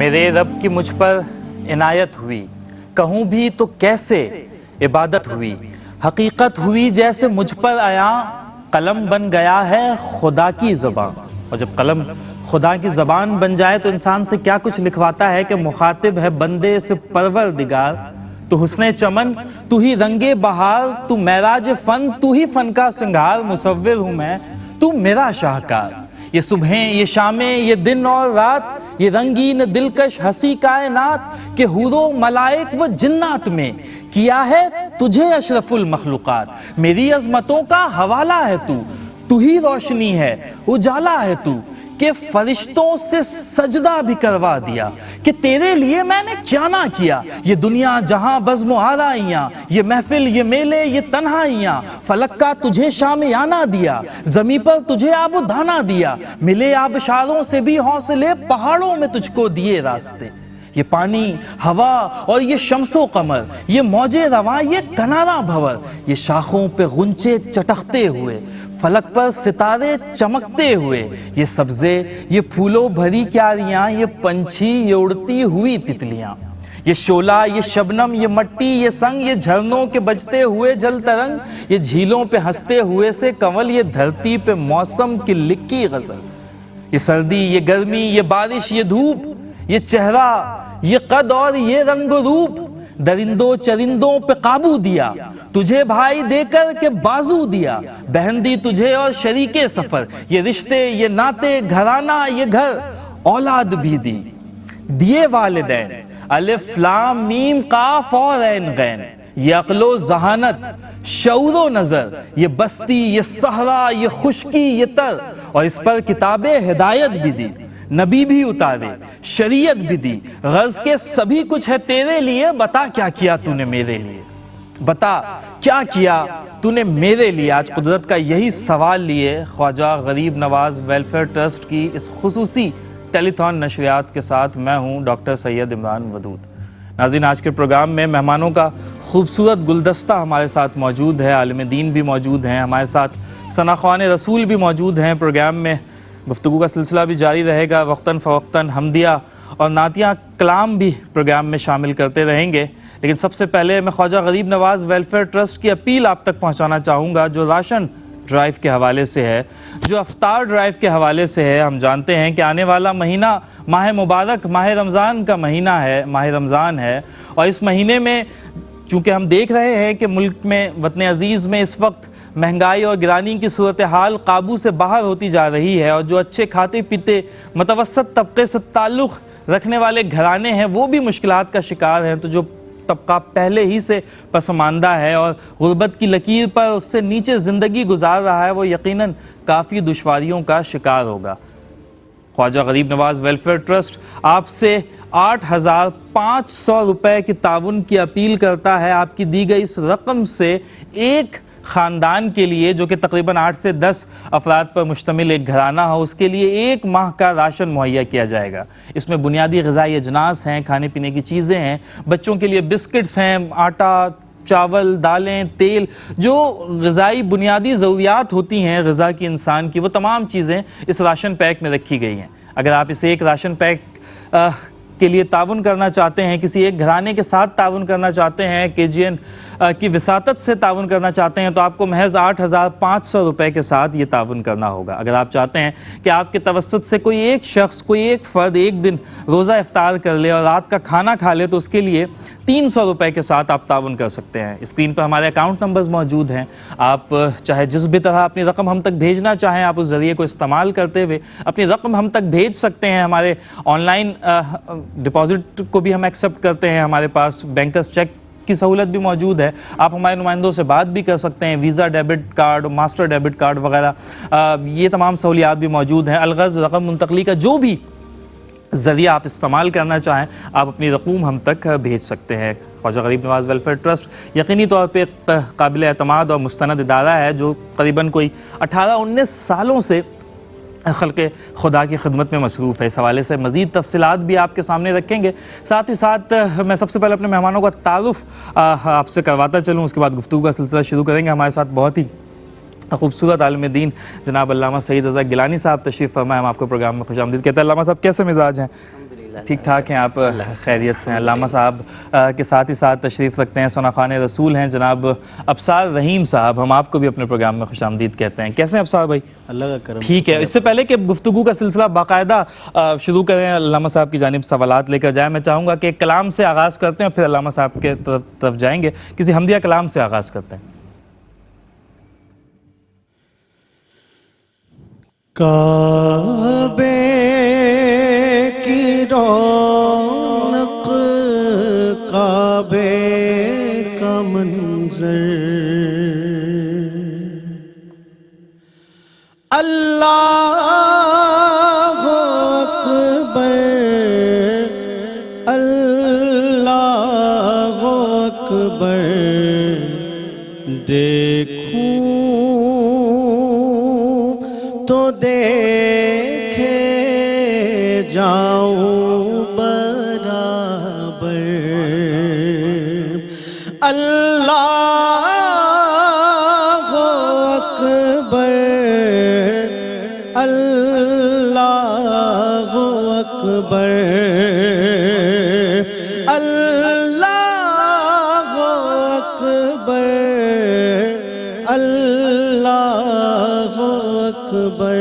میرے رب کی مجھ پر عنایت ہوئی، کہوں بھی تو کیسے عبادت ہوئی، حقیقت ہوئی جیسے مجھ پر آیا، قلم بن گیا ہے خدا کی زبان۔ اور جب قلم خدا کی زبان بن جائے تو انسان سے کیا کچھ لکھواتا ہے کہ مخاطب ہے بندے سے پروردگار، تو حسن چمن تو ہی رنگ بہار، تو معراج فن تو ہی فن کا سنگھار، مصور ہوں میں تو میرا شاہکار، یہ صبحیں یہ شامیں یہ دن اور رات، یہ رنگین دلکش ہنسی کائنات، کہ حور و ملائک و جنات میں کیا ہے تجھے اشرف المخلوقات۔ میری عظمتوں کا حوالہ ہے تو ہی روشنی ہے اجالا ہے تو، کہ فرشتوں سے سجدہ بھی کروا دیا، کہ تیرے لیے میں نے کیا نہ کیا، یہ دنیا جہاں بزم و آرائیاں، یہ محفل یہ میلے یہ تنہائیاں، فلک کا تجھے شامیانہ دیا، زمیں پر تجھے آب و دانہ دیا، ملے آبشاروں سے بھی حوصلے، پہاڑوں میں تجھ کو دیے راستے، یہ پانی ہوا اور یہ شمس و قمر، یہ موج رواں یہ کنارہ بھور، یہ شاخوں پہ غنچے چٹکتے ہوئے، فلک پر ستارے چمکتے ہوئے، یہ سبزے یہ پھولوں بھری کیاریاں، یہ پنچھی یہ اڑتی ہوئی تتلیاں، یہ شعلہ یہ شبنم یہ مٹی یہ سنگ، یہ جھرنوں کے بجتے ہوئے جل ترنگ، یہ جھیلوں پہ ہنستے ہوئے سے کنول، یہ دھرتی پہ موسم کی لکھی غزل، یہ سردی یہ گرمی یہ بارش یہ دھوپ، یہ چہرہ یہ قد اور یہ رنگ و روپ، درندوں چرندوں پہ قابو دیا، تجھے بھائی دے کر کے بازو دیا، بہن دی تجھے اور شریک سفر، یہ رشتے یہ ناتے گھرانہ یہ گھر، اولاد بھی دی، دیے والدین، الف لام میم قاف اور عین غین، یہ عقل و ذہانت شعور و نظر، یہ بستی یہ صحرا یہ خشکی یہ تر، اور اس پر کتاب ہدایت بھی دی، نبی بھی اتارے شریعت بھی دی، غرض کے سبھی کچھ ہے تیرے لیے، بتا کیا کیا تو نے میرے لیے، بتا کیا کیا تو نے میرے لیے۔ آج قدرت کا یہی سوال لیے خواجہ غریب نواز ویلفیئر ٹرسٹ کی اس خصوصی ٹیلی تھون نشریات کے ساتھ میں ہوں ڈاکٹر سید عمران ودود۔ ناظرین، آج کے پروگرام میں مہمانوں کا خوبصورت گلدستہ ہمارے ساتھ موجود ہے، عالم دین بھی موجود ہیں، ہمارے ساتھ ثناخوان رسول بھی موجود ہیں۔ پروگرام میں گفتگو کا سلسلہ بھی جاری رہے گا، وقتاً فوقتاً حمدیہ اور نعتیہ کلام بھی پروگرام میں شامل کرتے رہیں گے، لیکن سب سے پہلے میں خواجہ غریب نواز ویلفیئر ٹرسٹ کی اپیل آپ تک پہنچانا چاہوں گا، جو راشن ڈرائیو کے حوالے سے ہے، جو افطار ڈرائیو کے حوالے سے ہے۔ ہم جانتے ہیں کہ آنے والا مہینہ ماہ مبارک ماہ رمضان کا مہینہ ہے، ماہ رمضان ہے، اور اس مہینے میں چونکہ ہم دیکھ رہے ہیں کہ ملک میں وطن عزیز میں اس وقت مہنگائی اور گرانی کی صورتحال قابو سے باہر ہوتی جا رہی ہے، اور جو اچھے کھاتے پیتے متوسط طبقے سے تعلق رکھنے والے گھرانے ہیں وہ بھی مشکلات کا شکار ہیں، تو جو طبقہ پہلے ہی سے پسماندہ ہے اور غربت کی لکیر پر اس سے نیچے زندگی گزار رہا ہے، وہ یقیناً کافی دشواریوں کا شکار ہوگا۔ خواجہ غریب نواز ویلفیئر ٹرسٹ آپ سے 8,500 روپے کی تعاون کی اپیل کرتا ہے۔ آپ کی دی گئی اس رقم سے ایک خاندان کے لیے، جو کہ تقریباً 8 سے 10 افراد پر مشتمل ایک گھرانہ ہو، اس کے لیے 1 ماہ کا راشن مہیا کیا جائے گا۔ اس میں بنیادی غذائی اجناس ہیں، کھانے پینے کی چیزیں ہیں، بچوں کے لیے بسکٹس ہیں، آٹا چاول دالیں تیل، جو غذائی بنیادی ضروریات ہوتی ہیں غذا کی انسان کی، وہ تمام چیزیں اس راشن پیک میں رکھی گئی ہیں۔ اگر آپ اس ایک راشن پیک کے لیے تعاون کرنا چاہتے ہیں، کسی ایک گھرانے کے ساتھ تعاون کرنا چاہتے ہیں، KGN کی وساطت سے تعاون کرنا چاہتے ہیں، تو آپ کو محض 8,500 روپے کے ساتھ یہ تعاون کرنا ہوگا۔ اگر آپ چاہتے ہیں کہ آپ کے توسط سے کوئی ایک شخص کوئی ایک فرد ایک دن روزہ افطار کر لے اور رات کا کھانا کھا لے، تو اس کے لیے 300 روپے کے ساتھ آپ تعاون کر سکتے ہیں۔ اسکرین پر ہمارے اکاؤنٹ نمبرز موجود ہیں، آپ چاہے جس بھی طرح اپنی رقم ہم تک بھیجنا چاہیں، آپ اس ذریعے کو استعمال کرتے ہوئے اپنی رقم ہم تک بھیج سکتے ہیں۔ ہمارے آن لائن ڈپازٹ کو بھی ہم ایکسیپٹ کرتے ہیں، ہمارے پاس بینکرز چیک کی سہولت بھی موجود ہے، آپ ہمارے نمائندوں سے بات بھی کر سکتے ہیں، visa debit card master debit card وغیرہ یہ تمام سہولیات بھی موجود ہیں۔ الغرض رقم منتقلی کا جو بھی ذریعہ آپ استعمال کرنا چاہیں، آپ اپنی رقوم ہم تک بھیج سکتے ہیں۔ خواجہ غریب نواز ویلفیئر ٹرسٹ یقینی طور پہ قابل اعتماد اور مستند ادارہ ہے، جو قریباً کوئی 18-19 سالوں سے خلق خدا کی خدمت میں مصروف ہے۔ اس حوالے سے مزید تفصیلات بھی آپ کے سامنے رکھیں گے، ساتھ ہی ساتھ میں سب سے پہلے اپنے مہمانوں کا تعارف آپ سے کرواتا چلوں، اس کے بعد گفتگو کا سلسلہ شروع کریں گے۔ ہمارے ساتھ بہت ہی خوبصورت عالم دین جناب علامہ سعید رضا گیلانی صاحب تشریف فرما ہے، ہم آپ کو پروگرام میں خوش آمدید کہتے ہیں۔ علامہ صاحب کیسے مزاج ہیں؟ ٹھیک ٹھاک ہیں آپ؟ خیریت سے ہیں؟ علامہ صاحب کے ساتھ ہی ساتھ تشریف رکھتے ہیں ثنا خوان رسول ہیں جناب ابصار رحیم صاحب. ہم آپ کو بھی اپنے پروگرام میں خوش آمدید کہتے ہیں. کیسے ہیں ابصار بھائی؟ اللہ کا کرم. ٹھیک ہے. اس سے پہلے کہ گفتگو کا سلسلہ باقاعدہ شروع کریں، علامہ صاحب کی جانب سوالات لے کر جائیں، میں چاہوں گا کہ ایک کلام سے آغاز کرتے ہیں اور پھر علامہ صاحب کے طرف جائیں گے. کسی حمدیہ کلام سے آغاز کرتے ہیں. کعبے کی رونق، کعبے کا منظر، اللہ اکبر، اللہ اکبر، دیکھوں تو دیکھے جاؤں برابر، اللہ اکبر، اللہ اکبر، اللہ اکبر، اللہ اکبر.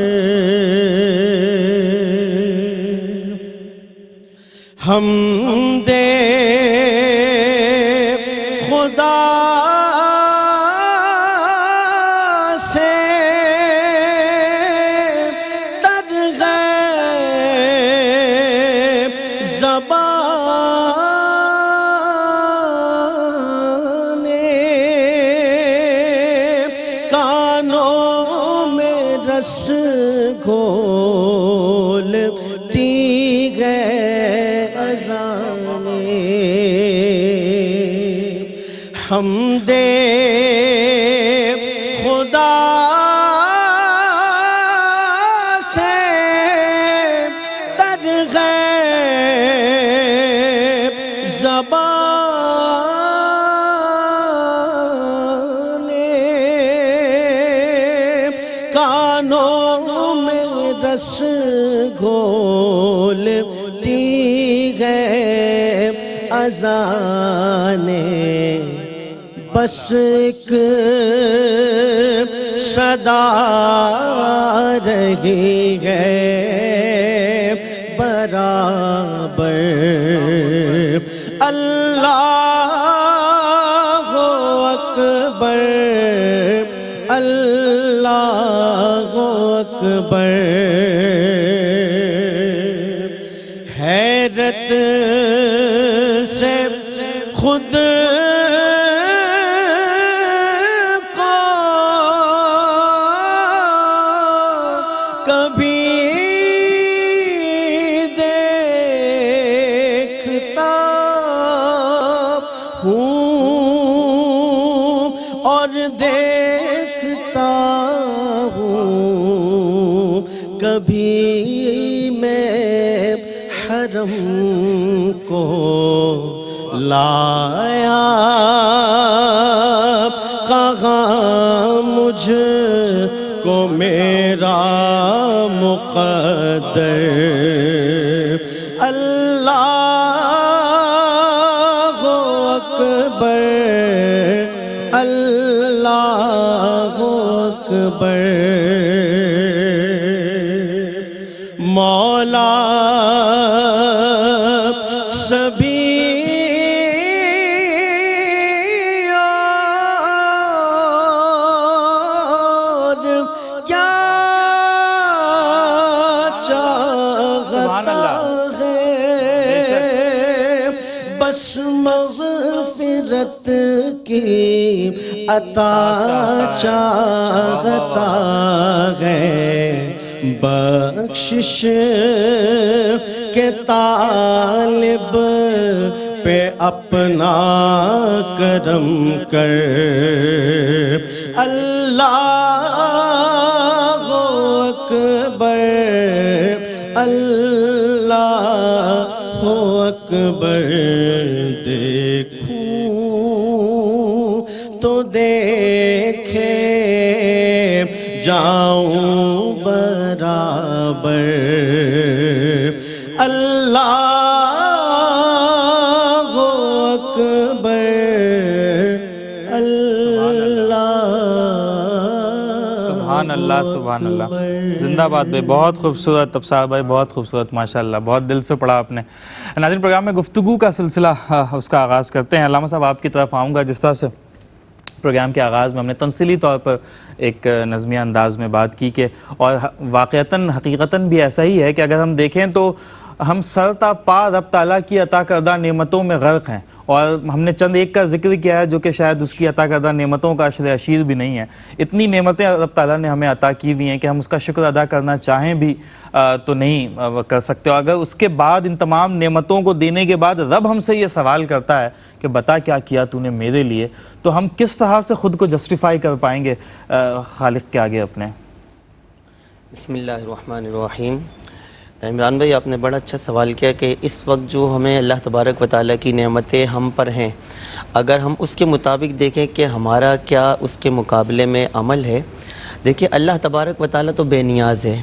حمد خدا سے ترغیب زبان، کانوں میں رس گھولتی ہے اذانیں. حمد خدا سے ترغیب زبان، کانوں میں رس گھولتی ہے اذانیں. بس ایک صدا رہی ہے برابر، اللہ اکبر، اللہ اکبر. حیرت سے خود کو کبھی دیکھتا ہوں اور دیکھتا ہوں کبھی میں حرم کو لایا کہاں مجھ کو میرا مقدر. اللہ اکبر، اللہ اکبر. مولا سبھی اور کیا چاہتا ہے، بس مغفرت کی عطا چاہتا ہے، بخشش کے طالب پہ اپنا کرم کر. اللہ اکبر، اللہ اکبر. دیکھوں تو دیکھے جاؤں برابر، اللہ سبحان اللہ سبحان اللہ، زندہ باد بھائی، بہت خوبصورت ابصار بھائی، بہت خوبصورت ماشاءاللہ، بہت دل سے پڑھا آپ نے۔ ناظرین، پروگرام میں گفتگو کا سلسلہ اس کا آغاز کرتے ہیں۔ علامہ صاحب آپ کی طرف آؤں گا۔ جس طرح سے پروگرام کے آغاز میں ہم نے تمثیلی طور پر ایک نظمیہ انداز میں بات کی کہ اور واقعتاً حقیقتاً بھی ایسا ہی ہے کہ اگر ہم دیکھیں تو ہم سر تا پا رب تعالیٰ کی عطا کردہ نعمتوں میں غرق ہیں، اور ہم نے چند ایک کا ذکر کیا ہے جو کہ شاید اس کی عطا کردہ نعمتوں کا عشر اشیر بھی نہیں ہے۔ اتنی نعمتیں رب تعالیٰ نے ہمیں عطا کی ہوئی ہیں کہ ہم اس کا شکر ادا کرنا چاہیں بھی تو نہیں کر سکتے، اور اگر اس کے بعد ان تمام نعمتوں کو دینے کے بعد رب ہم سے یہ سوال کرتا ہے کہ بتا کیا کیا تو نے میرے لیے، تو ہم کس طرح سے خود کو جسٹیفائی کر پائیں گے خالق کے آگے اپنے؟ بسم اللہ الرحمن الرحیم۔ عمران بھائی، آپ نے بڑا اچھا سوال کیا کہ اس وقت جو ہمیں اللہ تبارک و تعالیٰ کی نعمتیں ہم پر ہیں، اگر ہم اس کے مطابق دیکھیں کہ ہمارا کیا اس کے مقابلے میں عمل ہے۔ دیکھیں، اللہ تبارک و تعالیٰ تو بے نیاز ہے،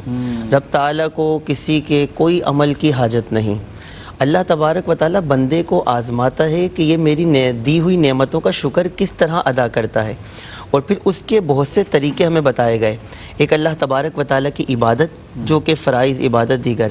رب تعالیٰ کو کسی کے کوئی عمل کی حاجت نہیں۔ اللہ تبارک و تعالیٰ بندے کو آزماتا ہے کہ یہ میری دی ہوئی نعمتوں کا شکر کس طرح ادا کرتا ہے، اور پھر اس کے بہت سے طریقے ہمیں بتائے گئے۔ ایک اللہ تبارک و تعالیٰ کی عبادت جو کہ فرائض عبادت دیگر،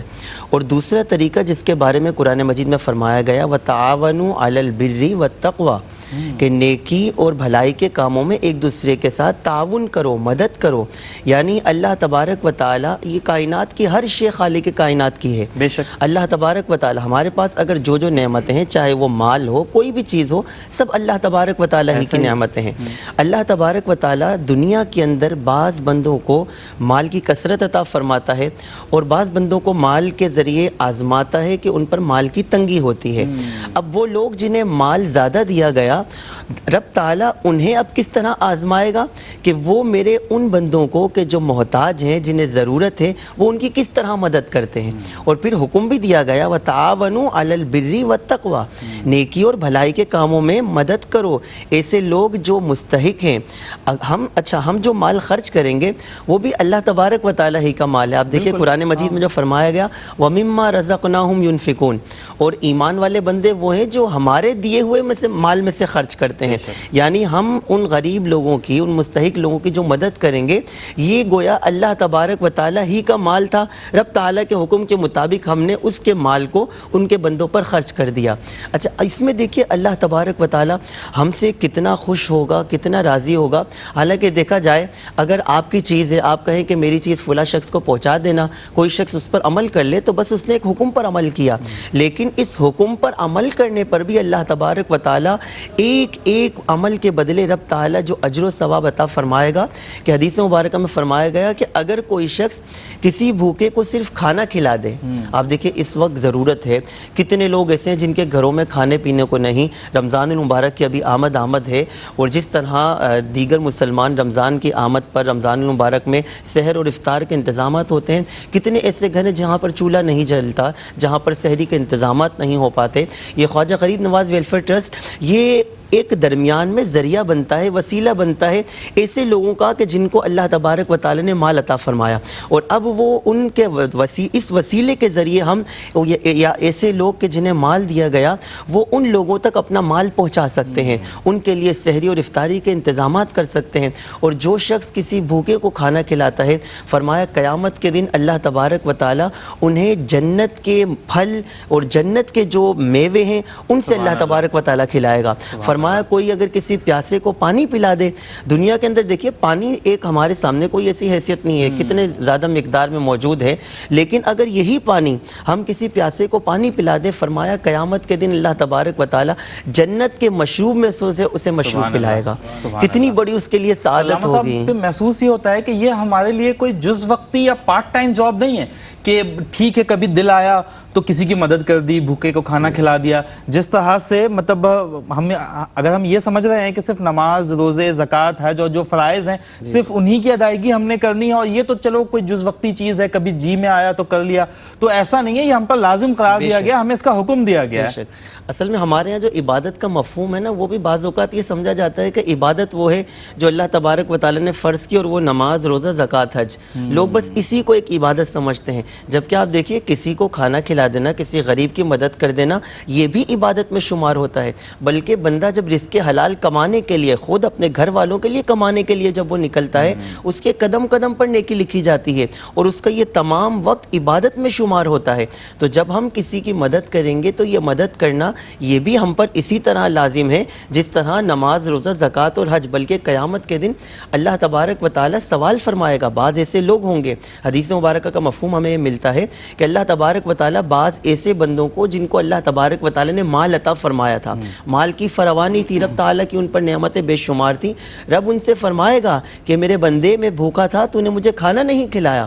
اور دوسرا طریقہ جس کے بارے میں قرآن مجید میں فرمایا گیا وَتَعَاوَنُوا عَلَى الْبِرِّ وَالتَّقْوَى، کہ نیکی اور بھلائی کے کاموں میں ایک دوسرے کے ساتھ تعاون کرو، مدد کرو۔ یعنی اللہ تبارک و تعالیٰ یہ کائنات کی ہر شے خالق کائنات کی ہے۔ بے شک اللہ تبارک و تعالیٰ ہمارے پاس اگر جو نعمتیں ہیں، چاہے وہ مال ہو، کوئی بھی چیز ہو، سب اللہ تبارک و تعالیٰ ہی کی نعمتیں ہیں۔ اللہ تبارک و تعالیٰ دنیا کے اندر بعض بندوں کو مال کی کثرت عطا فرماتا ہے، اور بعض بندوں کو مال کے ذریعے آزماتا ہے کہ ان پر مال کی تنگی ہوتی ہے۔ اب وہ لوگ جنہیں مال زیادہ دیا گیا، رب تعالیٰ انہیں اب کس طرح آزمائے گا کہ وہ میرے ان بندوں کو کہ جو محتاج ہیں، جنہیں ضرورت ہے، وہ ان کی کس طرح مدد کرتے ہیں۔ اور پھر حکم بھی دیا گیا وَتَعَاوَنُوا عَلَى الْبِرِّ وَالتَّقْوَى، نیکی اور بھلائی کے کاموں میں مدد کرو ایسے لوگ جو مستحق ہیں۔ ہم جو مال خرچ کریں گے وہ بھی اللہ تبارک و تعالیٰ ہی کا مال ہے۔ آپ دیکھیں قرآن مجید میں جو فرمایا گیا وَمِمَّا رَزَقْنَاهُمْ يُنْفِقُونَ، اور ایمان والے بندے وہ ہیں جو ہمارے دیے ہوئے میں سے مال میں سے خرچ کرتے ہیں۔ یعنی ہم ان غریب لوگوں کی، ان مستحق لوگوں کی جو مدد کریں گے، یہ گویا اللہ تبارک و تعالیٰ ہی کا مال تھا۔ رب تعالیٰ کے حکم کے مطابق ہم نے اس کے مال کو ان کے بندوں پر خرچ کر دیا۔ اچھا، اس میں دیکھیے اللہ تبارک و تعالیٰ ہم سے کتنا خوش ہوگا، کتنا راضی ہوگا۔ حالانکہ دیکھا جائے، اگر آپ کی چیز ہے، آپ کہیں کہ میری چیز فلاں شخص کو پہنچا دینا، کوئی شخص اس پر عمل کر لے تو بس اس نے ایک حکم پر عمل کیا، لیکن اس حکم پر عمل کرنے پر بھی اللہ تبارک و تعالیٰ ایک ایک عمل کے بدلے رب تعالیٰ جو اجر و ثواب عطا فرمائے گا، کہ حدیث مبارکہ میں فرمایا گیا کہ اگر کوئی شخص کسی بھوکے کو صرف کھانا کھلا دے، آپ دیکھیں اس وقت ضرورت ہے، کتنے لوگ ایسے ہیں جن کے گھروں میں کھانے پینے کو نہیں، رمضان المبارک کی ابھی آمد ہے، اور جس طرح دیگر مسلمان رمضان کی آمد پر رمضان المبارک میں سحر اور افطار کے انتظامات ہوتے ہیں، کتنے ایسے گھر ہیں جہاں پر چولہا نہیں جلتا، جہاں پر سحری کے انتظامات نہیں ہو پاتے۔ یہ خواجہ غریب نواز ویلفیئر ٹرسٹ یہ ایک درمیان میں ذریعہ بنتا ہے، وسیلہ بنتا ہے ایسے لوگوں کا کہ جن کو اللہ تبارک و تعالی نے مال عطا فرمایا، اور اب وہ ان کے اس وسیلے کے ذریعے ہم یا ایسے لوگ کہ جنہیں مال دیا گیا وہ ان لوگوں تک اپنا مال پہنچا سکتے ہیں، ان کے لیے سحری اور افطاری کے انتظامات کر سکتے ہیں۔ اور جو شخص کسی بھوکے کو کھانا کھلاتا ہے، فرمایا قیامت کے دن اللہ تبارک و تعالی انہیں جنت کے پھل اور جنت کے جو میوے ہیں ان سے اللہ تبارک و تعالی کھلائے گا۔ فرمایا کوئی اگر کسی پیاسے کو پانی پلا دے، دنیا کے اندر دیکھیے پانی ایک ہمارے سامنے کوئی ایسی حیثیت نہیں ہے، کتنے زیادہ مقدار میں موجود ہے، لیکن اگر یہی پانی ہم کسی پیاسے کو پانی پلا دیں، فرمایا قیامت کے دن اللہ تبارک و تعالی جنت کے مشروب میں سے اسے مشروب پلائے گا۔ کتنی بڑی اس کے لیے سعادت ہوگی۔ محسوس یہ ہوتا ہے کہ یہ ہمارے لیے کوئی جز وقتی یا پارٹ ٹائم جاب نہیں ہے کہ ٹھیک ہے کبھی دل آیا تو کسی کی مدد کر دی، بھوکے کو کھانا کھلا دیا۔ جس طرح سے مطلب اگر ہم یہ سمجھ رہے ہیں کہ صرف نماز، روزے، زکوٰۃ ہے جو فرائض ہیں صرف انہی کی ادائیگی ہم نے کرنی ہے، اور یہ تو چلو کوئی جز وقتی چیز ہے، کبھی جی میں آیا تو کر لیا، تو ایسا نہیں ہے، یہ ہم پر لازم قرار دیا گیا، ہمیں اس کا حکم دیا گیا ہے۔ اصل میں ہمارے یہاں جو عبادت کا مفہوم ہے نا، وہ بھی بعض اوقات یہ سمجھا جاتا ہے کہ عبادت وہ ہے جو اللہ تبارک و تعالی نے فرض کی، اور وہ نماز، روزہ، زکوٰۃ، حج، لوگ بس اسی کو ایک عبادت سمجھتے ہیں، جبکہ آپ دیکھیے کسی کو کھانا کھلا کھلا دینا، کسی غریب کی مدد کر دینا، یہ بھی عبادت میں شمار ہوتا ہے۔ بلکہ بندہ جب رزق حلال کمانے کے لیے، خود اپنے گھر والوں کے لیے کمانے کے لیے جب وہ نکلتا ہے، اس کے قدم قدم پر نیکی لکھی جاتی ہے اور اس کا یہ تمام وقت عبادت میں شمار ہوتا ہے۔ تو جب ہم کسی کی مدد کریں گے تو یہ مدد کرنا یہ بھی ہم پر اسی طرح لازم ہے جس طرح نماز، روزہ، زکوٰۃ اور حج۔ بلکہ قیامت کے دن اللہ تبارک و تعالیٰ سوال فرمائے گا۔ بعض ایسے لوگ ہوں گے، حدیث مبارکہ کا مفہوم ہمیں ملتا ہے کہ اللہ تبارک و تعالیٰ بعض ایسے بندوں کو جن کو اللہ تبارک و تعالیٰ نے مال عطا فرمایا تھا، مال کی فراوانی تھی، رب تعالیٰ کی ان پر نعمتیں بے شمار تھیں، رب ان سے فرمائے گا کہ میرے بندے میں بھوکا تھا، تو نے مجھے کھانا نہیں کھلایا۔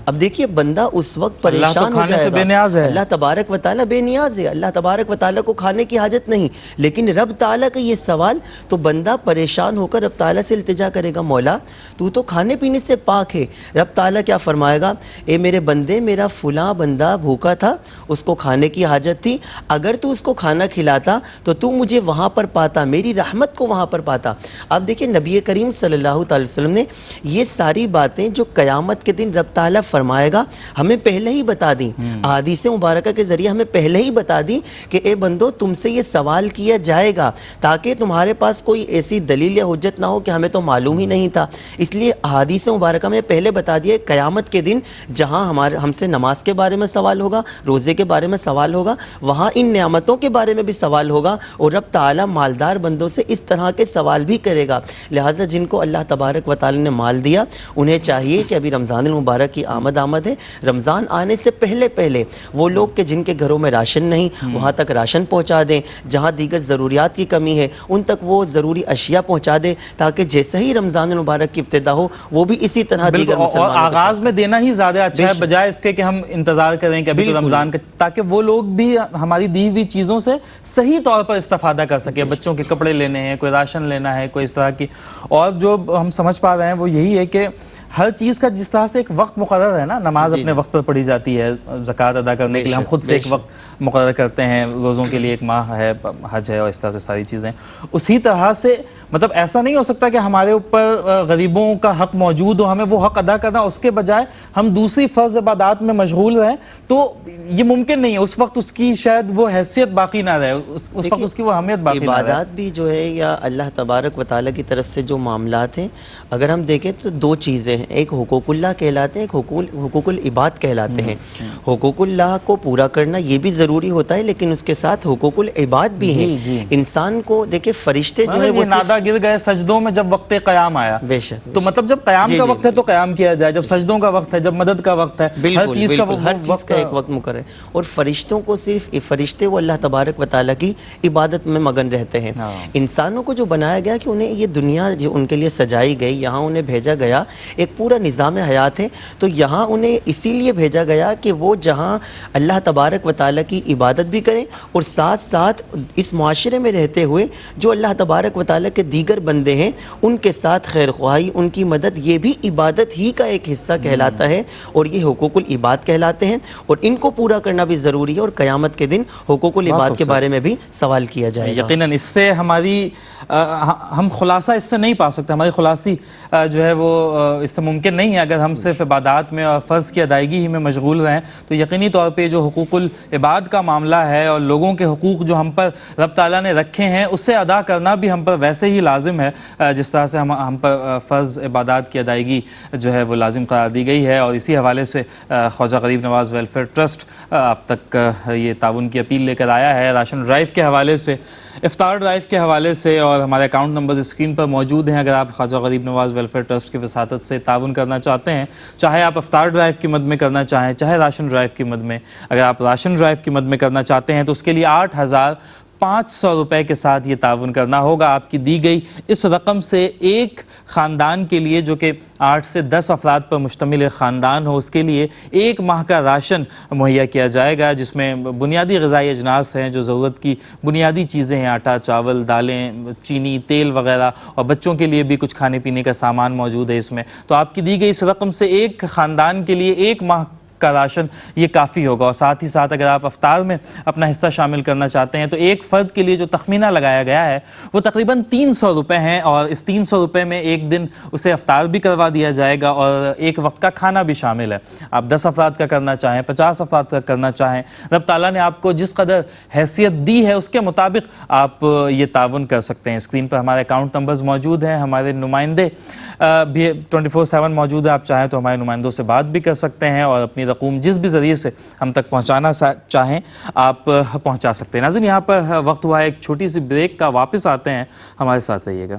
اب دیکھیے بندہ اس وقت پریشان ہو جائے گا۔ اللہ تبارک و تعالیٰ بے نیاز ہے، اللہ تبارک و تعالیٰ کو کھانے کی حاجت نہیں، لیکن رب تعالیٰ کا یہ سوال، تو بندہ پریشان ہو کر رب تعالیٰ سے التجا کرے گا، مولا تو کھانے پینے سے پاک ہے۔ رب تعالیٰ کیا فرمائے گا؟ اے میرے بندے، میرا فلاں بندہ بھوکا تھا، اس کو کھانے کی حاجت تھی، اگر تو اس کو کھانا کھلاتا تو مجھے وہاں پر پاتا، میری رحمت کو وہاں پر پاتا۔ اب دیکھیں نبی کریم صلی اللہ تعالی وسلم نے یہ ساری باتیں جو قیامت کے دن رب تعالیٰ فرمائے گا ہمیں پہلے ہی بتا دیں، احادیث مبارکہ کے ذریعے ہمیں پہلے ہی بتا دیں کہ اے بندو تم سے یہ سوال کیا جائے گا، تاکہ تمہارے پاس کوئی ایسی دلیل یا حجت نہ ہو کہ ہمیں تو معلوم ہی نہیں تھا۔ اس لیے احادیث مبارکہ میں پہلے بتا دیا قیامت کے دن جہاں ہم سے نماز کے بارے میں سوال ہوگا، روزے کے بارے میں سوال ہوگا، وہاں ان نعمتوں کے بارے میں بھی سوال ہوگا، اور رب تعالیٰ مالدار بندوں سے اس طرح کے سوال بھی کرے گا۔ لہٰذا جن کو اللہ تبارک و تعالیٰ نے مال دیا انہیں چاہیے کہ ابھی رمضان المبارک کی آمد ہے، رمضان آنے سے پہلے وہ لوگ کہ جن کے گھروں میں راشن نہیں وہاں تک راشن پہنچا دیں، جہاں دیگر ضروریات کی کمی ہے ان تک وہ ضروری اشیاء پہنچا دیں، تاکہ جیسے ہی رمضان المبارک کی ابتدا ہو وہ بھی اسی طرح دیگر مسلمانوں اور آغاز میں دینا ہی زیادہ اچھا ہے، بجائے اس کے کہ ہم انتظار کریں کہ ابھی تو رمضان کا، تاکہ وہ لوگ بھی ہماری دی ہوئی چیزوں سے صحیح طور پر استفادہ کر سکے۔ بچوں کے کپڑے لینے ہیں، کوئی راشن لینا ہے، کوئی اس طرح کی، اور جو ہم سمجھ پا رہے ہیں وہ یہی ہے کہ ہر چیز کا جس طرح سے ایک وقت مقرر ہے نا، نماز اپنے وقت پر پڑھی جاتی ہے، زکوٰۃ ادا کرنے کے لیے ہم خود سے ایک وقت مقرر کرتے ہیں، روزوں کے لیے ایک ماہ ہے، حج ہے، اور اس طرح سے ساری چیزیں، اسی طرح سے مطلب ایسا نہیں ہو سکتا کہ ہمارے اوپر غریبوں کا حق موجود ہو، ہمیں وہ حق ادا کرنا، اس کے بجائے ہم دوسری فرض عبادات میں مشغول رہیں، تو یہ ممکن نہیں ہے۔ اس وقت اس کی شاید وہ حیثیت باقی نہ رہے، اس وقت اس کی وہ اہمیت باقی نہ رہے۔ عبادات بھی جو ہے یا اللہ تبارک و تعالیٰ کی طرف سے جو معاملات ہیں، اگر ہم دیکھیں تو دو چیزیں ہیں، ایک حقوق اللہ کہلاتے ہیں، ایک حقوق العباد کہلاتے ہیں۔ حقوق اللہ کو پورا کرنا یہ بھی ضروری ہوتا ہے، لیکن اس کے ساتھ حقوق العباد بھی ہیں۔ انسان کو دیکھے فرشتے جو ہے وہ نادا گر گئے سجدوں میں جب وقت قیام آیا، بے شک، تو مطلب جب قیام کا وقت ہے تو قیام کیا جائے، جب سجدوں کا وقت ہے، جب مدد کا وقت ہے، ہر چیز کا ایک وقت مقرر ہے۔ اور فرشتوں کو صرف فرشتے وہ اللہ تبارک و تعالیٰ کی عبادت میں مگن رہتے ہیں۔ انسانوں کو جو بنایا گیا کہ انہیں یہ دنیا جو ان کے لیے سجائی گئی، یہاں انہیں بھیجا گیا، ایک پورا نظام حیات ہے، تو یہاں انہیں اسی لیے بھیجا گیا کہ وہ جہاں اللہ تبارک و تعالیٰ کی عبادت بھی کریں، اور ساتھ ساتھ اس معاشرے میں رہتے ہوئے جو اللہ تبارک و تعالیٰ کے دیگر بندے ہیں ان کے ساتھ خیر خواہی، ان کی مدد، یہ بھی عبادت ہی کا ایک حصہ کہلاتا ہے، اور یہ حقوق العباد کہلاتے ہیں، اور ان کو پورا کرنا بھی ضروری ہے، اور قیامت کے دن حقوق العباد کے بارے میں بھی سوال کیا جائے گا۔ یقیناً اس سے ہماری ہم خلاصہ اس سے نہیں پا سکتے، ہماری خلاصی جو ہے وہ اس سے ممکن نہیں ہے۔ اگر ہم صرف عبادات میں اور فرض کی ادائیگی ہی میں مشغول رہیں تو یقینی طور پہ جو حقوق العباد کا معاملہ ہے اور لوگوں کے حقوق جو ہم پر رب تعالیٰ نے رکھے ہیں اسے ادا کرنا بھی ہم پر ویسے ہی لازم ہے جس طرح سے ہم پر فرض عبادات کی ادائیگی جو ہے وہ لازم قرار دی گئی ہے۔ اور اسی حوالے سے خواجہ غریب نواز ویلفیئر ٹرسٹ اب تک یہ تعاون کی اپیل لے کر آیا ہے، راشن ڈرائیو کے حوالے سے، افطار ڈرائیو کے حوالے سے، اور ہمارے اکاؤنٹ نمبرز اسکرین پر موجود ہیں۔ اگر آپ خواجہ غریب نواز ویلفیئر ٹرسٹ کی وساطت سے تعاون کرنا چاہتے ہیں، چاہے آپ افطار ڈرائیو کی مد میں کرنا چاہیں، چاہے راشن ڈرائیو کی مد میں، اگر آپ راشن ڈرائیو کی مد میں کرنا چاہتے ہیں تو اس کے لیے 8,500 روپے کے ساتھ یہ تعاون کرنا ہوگا۔ آپ کی دی گئی اس رقم سے ایک خاندان کے لیے جو کہ 8 سے 10 افراد پر مشتمل خاندان ہو، اس کے لیے ایک ماہ کا راشن مہیا کیا جائے گا، جس میں بنیادی غذائی اجناس ہیں، جو ضرورت کی بنیادی چیزیں ہیں، آٹا، چاول، دالیں، چینی، تیل وغیرہ، اور بچوں کے لیے بھی کچھ کھانے پینے کا سامان موجود ہے اس میں۔ تو آپ کی دی گئی اس رقم سے ایک خاندان کے لیے ایک ماہ کا راشن یہ کافی ہوگا. اور ساتھ ہی ساتھ اگر آپ افطار میں اپنا حصہ شامل کرنا چاہتے ہیں تو ایک فرد کے لیے جو تخمینہ لگایا گیا ہے وہ تقریباً 300 روپے ہیں, اور اس 300 روپے میں ایک دن اسے افطار بھی کروا دیا جائے گا اور ایک وقت کا کھانا بھی شامل ہے. آپ 10 افراد کا کرنا چاہیں, 50 افراد کا کرنا چاہیں, رب تعالیٰ نے آپ کو جس قدر حیثیت دی ہے اس کے مطابق آپ یہ تعاون کر سکتے ہیں. اسکرین پر ہمارے اکاؤنٹ نمبرز موجود ہیں, ہمارے نمائندے بھی 24/7 موجود ہیں. آپ چاہیں تو ہمارے نمائندوں سے بات بھی کر سکتے ہیں اور اپنی رقوم جس بھی ذریعے سے ہم تک پہنچانا چاہیں آپ پہنچا سکتے ہیں. ناظرین, یہاں پر وقت ہوا ہے ایک چھوٹی سی بریک کا, واپس آتے ہیں, ہمارے ساتھ رہیے گا.